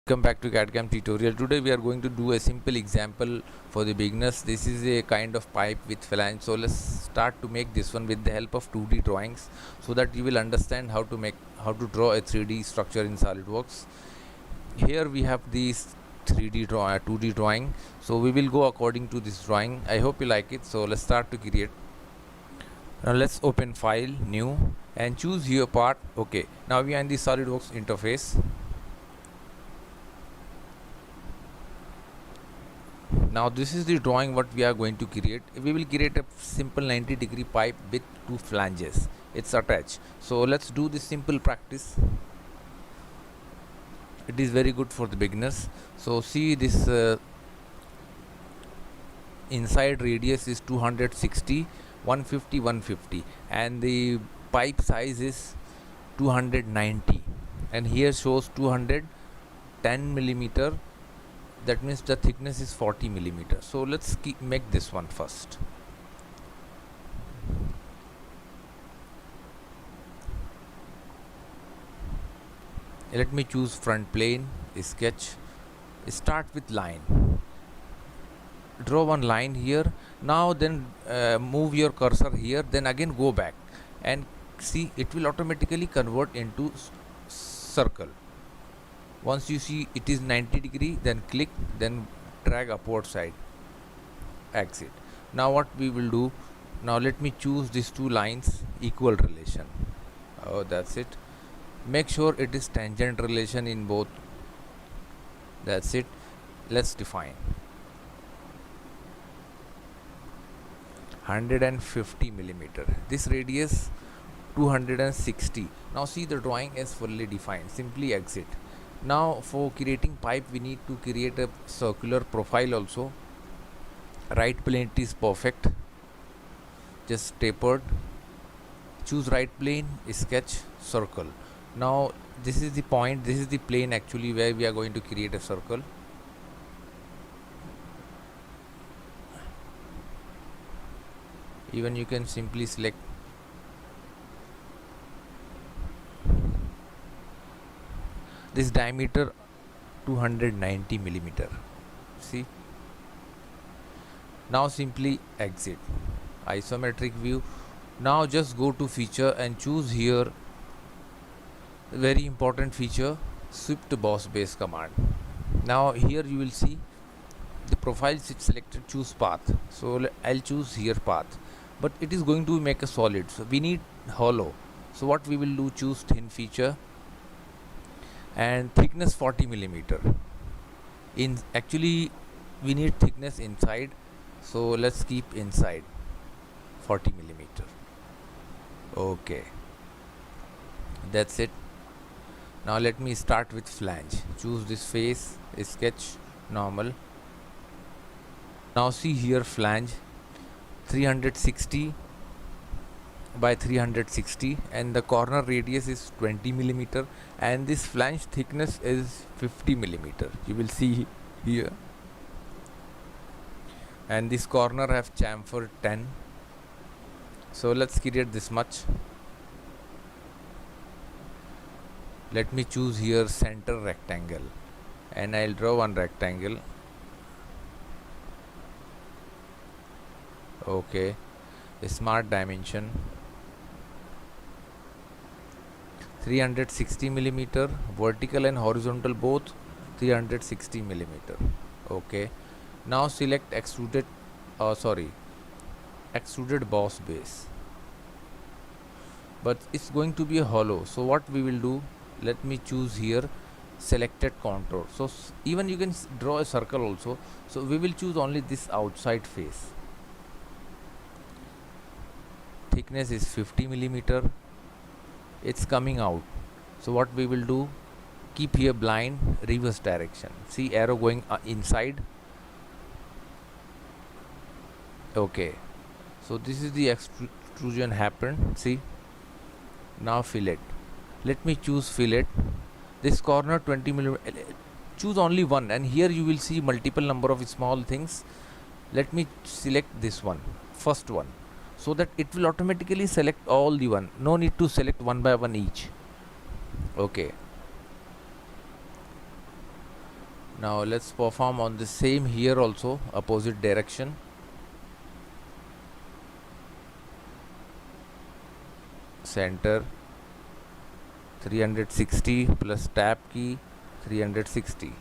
Welcome back to CAD/CAM tutorial. Today we are going to do a simple example for the beginners. This is a kind of pipe with flange. So let's start to make this one with the help of 2D drawings so that you will understand how to draw a 3D structure in SolidWorks. Here we have these 2D drawing. So we will go according to this drawing. I hope you like it. So let's start to create. Now let's open file, new, and choose your part. Okay. Now we are in the SolidWorks interface. Now this is the drawing what we are going to create. We will create a simple 90-degree pipe with two flanges. It's attached. So let's do this simple practice. It is very good for the beginners. So see this inside radius is 260, 150, 150, and the pipe size is 290, and here shows 210 millimeter. That means the thickness is 40 millimeters. So let's make this one first. Let me choose front plane, sketch, start with line, draw one line here. Now then move your cursor here, then again go back and see it will automatically convert into circle. Once you see it is 90 degree, then click, then drag upward side, exit. Now what we will do, now let me choose these two lines equal relation. Oh, that's it. Make sure it is tangent relation in both. That's it. Let's define 150 millimeter. This radius 260. Now see the drawing is fully defined. Simply exit. Now for creating pipe we need to create a circular profile also. Right plane is perfect, just tapered. Choose right plane, sketch, circle. Now this is the point, this is the plane actually where we are going to create a circle. Even you can simply select this diameter 290 millimeter. See, now simply exit isometric view. Now just go to feature and choose here very important feature, Swift Boss Base command. Now here you will see the profile is selected, choose path. So I'll choose here path, but it is going to make a solid, so we need hollow. So what we will do, choose thin feature and thickness 40 millimeter. In actually we need thickness inside, so let's keep inside 40 millimeter. Okay, that's it. Now let me start with flange. Choose this face, sketch, normal. Now see here flange 360 by 360, and the corner radius is 20 millimeter, and this flange thickness is 50 millimeter. You will see here, and this corner have chamfer 10. So let's create this much. Let me choose here center rectangle, and I'll draw one rectangle. Okay, a smart dimension 360 millimeter, vertical and horizontal both 360 millimeter. Okay, now select extruded boss base, but it's going to be a hollow. So what we will do, let me choose here selected contour. So even you can draw a circle also. So we will choose only this outside face. Thickness is 50 millimeter. It's coming out. So what we will do, keep here blind, reverse direction. See arrow going inside. Okay, so this is the extrusion happened. See, now fillet. Let me choose fillet. This corner 20 millimeter. Choose only one, and here you will see multiple number of small things. Let me select this one, first one, so that it will automatically select all the one. No need to select one by one each. Okay, Now let's perform on the same here also, opposite direction. Center 360 plus tab key 360.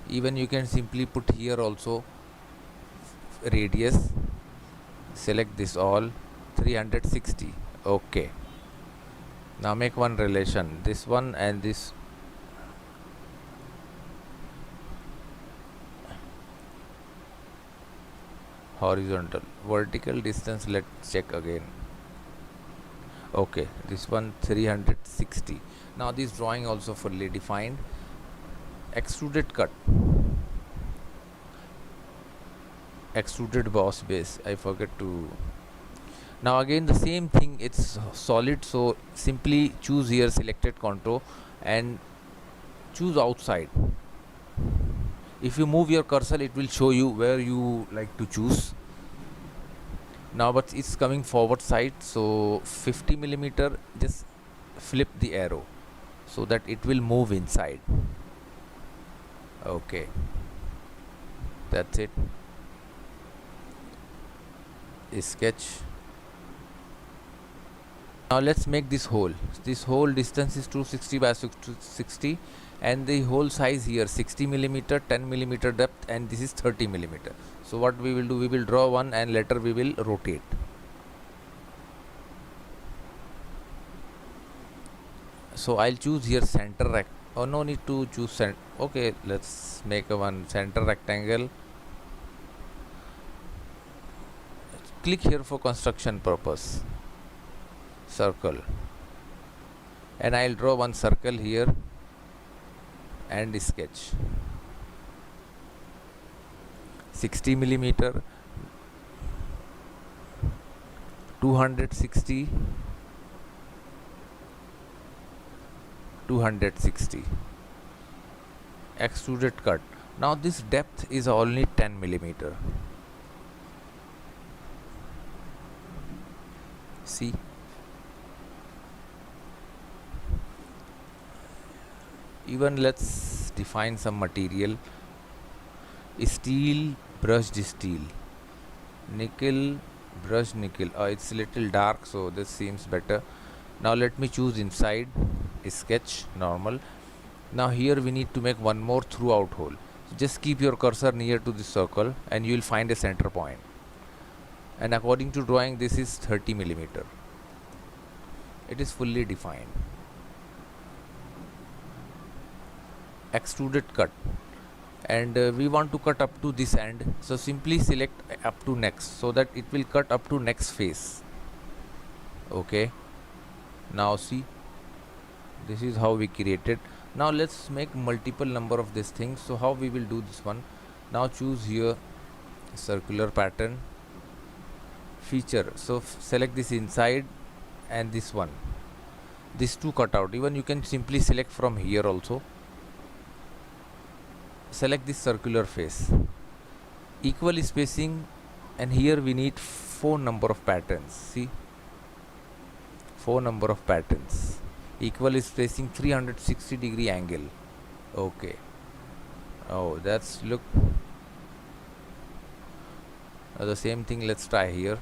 Even you can simply put here also radius, select this all 360. Okay, now make one relation, this one and this. Horizontal, vertical distance, let's check again. Okay, this one 360. Now this drawing also fully defined. Extruded cut, extruded boss base, I forget to. Now again the same thing, it's solid, so simply choose here selected contour and choose outside. If you move your cursor, it will show you where you like to choose. Now but it's coming forward side, so 50 millimeter, just flip the arrow so that it will move inside. Okay, that's it. Sketch. Now let's make this hole. This whole distance is 260 by 60, and the hole size here 60 millimeter, 10 millimeter depth, and this is 30 millimeter. So what we will do, we will draw one and later we will rotate. So I'll choose here center oh, no need to choose center. Okay, let's make a one center rectangle. Click here for construction purpose, circle, and I'll draw one circle here and sketch 60 millimeter, 260, 260. Extruded cut. Now this depth is only 10 millimeter. See, even let's define some material. Steel, brushed steel, nickel, brushed nickel. It's little dark, so this seems better. Now let me choose inside, sketch normal. Now here we need to make one more throughout hole. Just keep your cursor near to the circle and you will find a center point. And according to drawing, this is 30 millimeter. It is fully defined. Extruded cut, and we want to cut up to this end, so simply select up to next, so that it will cut up to next face. Okay, now see, this is how we created. Now let's make multiple number of these things. So how we will do this one? Now choose here circular pattern, feature, so select this inside and this one, these two cut out. Even you can simply select from here also. Select this circular face, equal spacing, and here we need 4 number of patterns. See, 4 number of patterns, equal spacing, 360 degree angle. Okay, oh, that's look the same thing. Let's try here.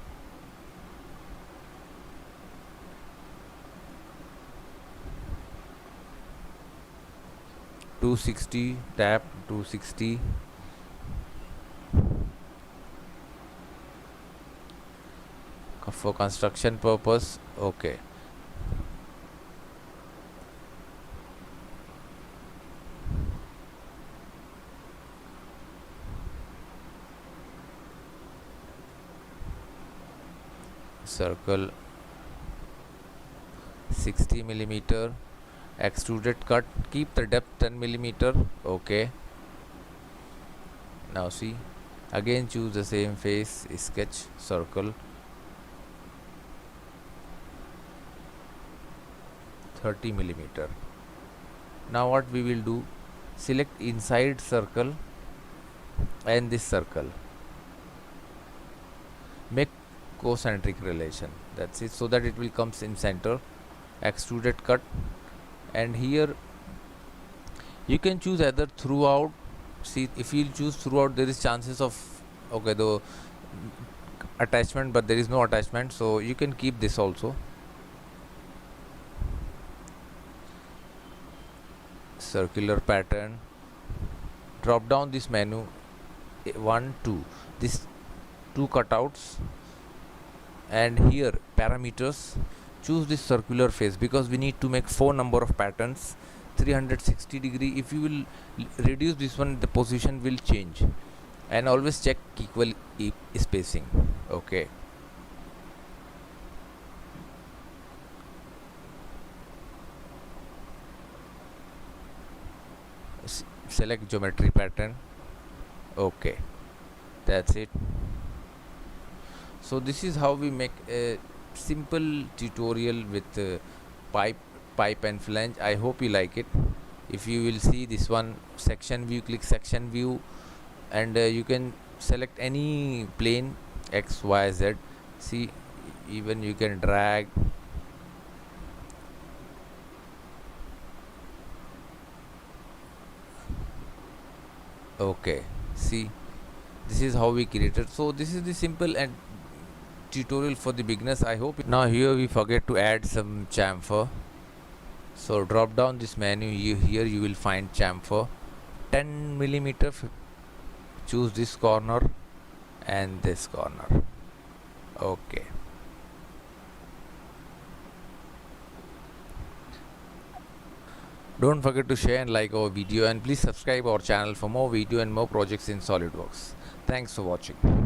(260) tap 260. For construction purpose. Okay, circle 60 millimeter. Extruded cut, keep the depth 10 millimeter. Okay, now see, again choose the same face, sketch circle 30 millimeter. Now what we will do, select inside circle and this circle, make concentric relation, that's it, so that it will comes in center. Extruded cut, and here You can choose either throughout. See, if you choose throughout, there is chances of, okay, the attachment, but there is no attachment, so you can keep this also. Circular pattern. Drop down this menu, 1 2, this 2 cutouts, and here parameters, choose this circular face, because we need to make 4 number of patterns, 360 degree. If you will reduce this one, the position will change. And always check equal spacing. Okay, select geometry pattern. Okay, that's it. So this is how we make a simple tutorial with pipe and flange. I hope you like it. If you will see this one, section view, click section view, and you can select any plane, X Y Z. See, even you can drag. Okay, see, this is how we created. So this is the simple and tutorial for the beginners. I hope. Now here we forget to add some chamfer. So drop down this menu, here you will find chamfer, 10 millimeter. Choose this corner and this corner. Okay, don't forget to share and like our video, and please subscribe our channel for more video and more projects in SolidWorks. Thanks for watching.